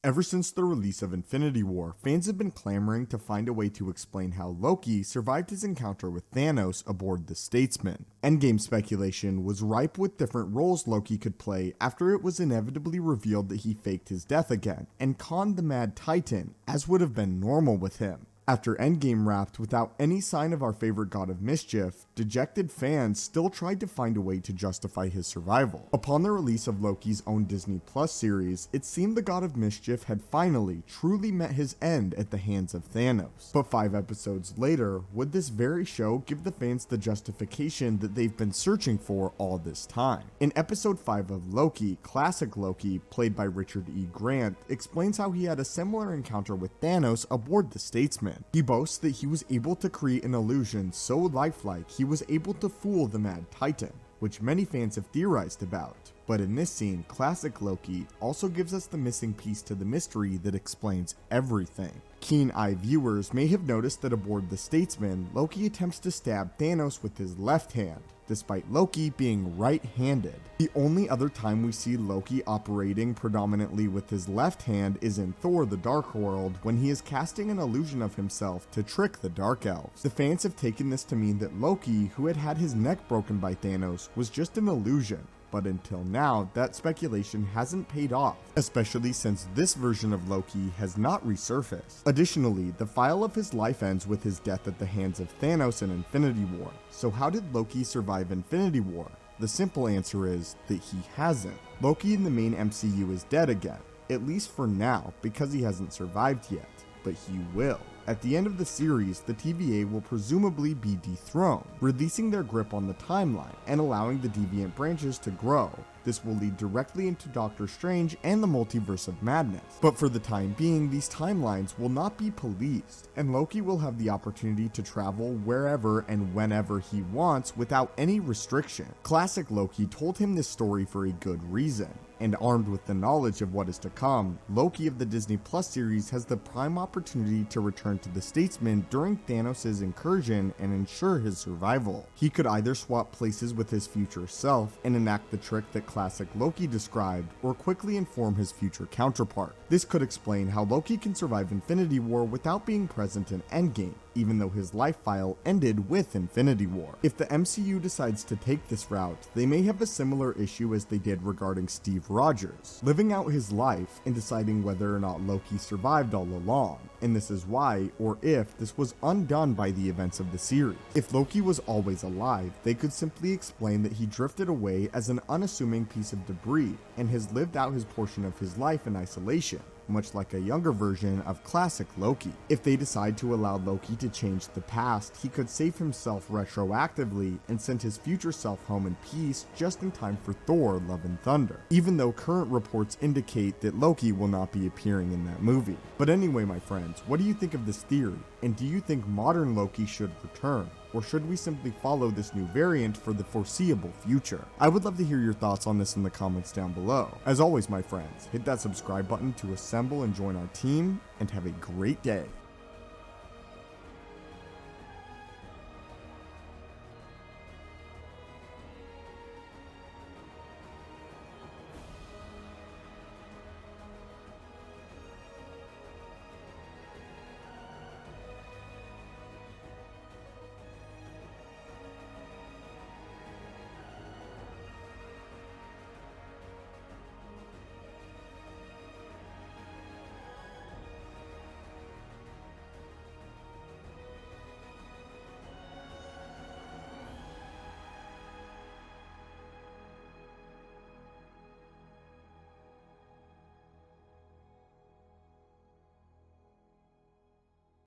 Ever since the release of Infinity War, fans have been clamoring to find a way to explain how Loki survived his encounter with Thanos aboard the Statesman. Endgame speculation was ripe with different roles Loki could play after it was inevitably revealed that he faked his death again and conned the Mad Titan, as would have been normal with him. After Endgame wrapped without any sign of our favorite god of mischief, dejected fans still tried to find a way to justify his survival. Upon the release of Loki's own Disney Plus series, it seemed the god of mischief had finally, truly met his end at the hands of Thanos. But 5 episodes later, would this very show give the fans the justification that they've been searching for all this time? In episode 5 of Loki, classic Loki, played by Richard E. Grant, explains how he had a similar encounter with Thanos aboard the Statesman. He boasts that he was able to create an illusion so lifelike he was able to fool the Mad Titan, which many fans have theorized about. But in this scene, classic Loki also gives us the missing piece to the mystery that explains everything. Keen-eyed viewers may have noticed that aboard the Statesman, Loki attempts to stab Thanos with his left hand, despite Loki being right-handed. The only other time we see Loki operating predominantly with his left hand is in Thor: The Dark World, when he is casting an illusion of himself to trick the Dark Elves. The fans have taken this to mean that Loki, who had had his neck broken by Thanos, was just an illusion. But until now, that speculation hasn't paid off, especially since this version of Loki has not resurfaced. Additionally, the file of his life ends with his death at the hands of Thanos in Infinity War. So how did Loki survive Infinity War? The simple answer is that he hasn't. Loki in the main MCU is dead again, at least for now, because he hasn't survived yet. But he will. At the end of the series, the TVA will presumably be dethroned, releasing their grip on the timeline and allowing the deviant branches to grow. This will lead directly into Doctor Strange and the Multiverse of Madness. But for the time being, these timelines will not be policed, and Loki will have the opportunity to travel wherever and whenever he wants without any restriction. Classic Loki told him this story for a good reason. And armed with the knowledge of what is to come, Loki of the Disney Plus series has the prime opportunity to return to the Statesman during Thanos' incursion and ensure his survival. He could either swap places with his future self and enact the trick that classic Loki described, or quickly inform his future counterpart. This could explain how Loki can survive Infinity War without being present in Endgame, even though his life file ended with Infinity War. If the MCU decides to take this route, they may have a similar issue as they did regarding Steve Rogers, living out his life and deciding whether or not Loki survived all along, and this is why, or if, this was undone by the events of the series. If Loki was always alive, they could simply explain that he drifted away as an unassuming piece of debris and has lived out his portion of his life in isolation, much like a younger version of classic Loki. If they decide to allow Loki to change the past, he could save himself retroactively and send his future self home in peace just in time for Thor: Love and Thunder, even though current reports indicate that Loki will not be appearing in that movie. But anyway, my friends, what do you think of this theory? And do you think modern Loki should return? Or should we simply follow this new variant for the foreseeable future? I would love to hear your thoughts on this in the comments down below. As always, my friends, hit that subscribe button to assemble and join our team, and have a great day.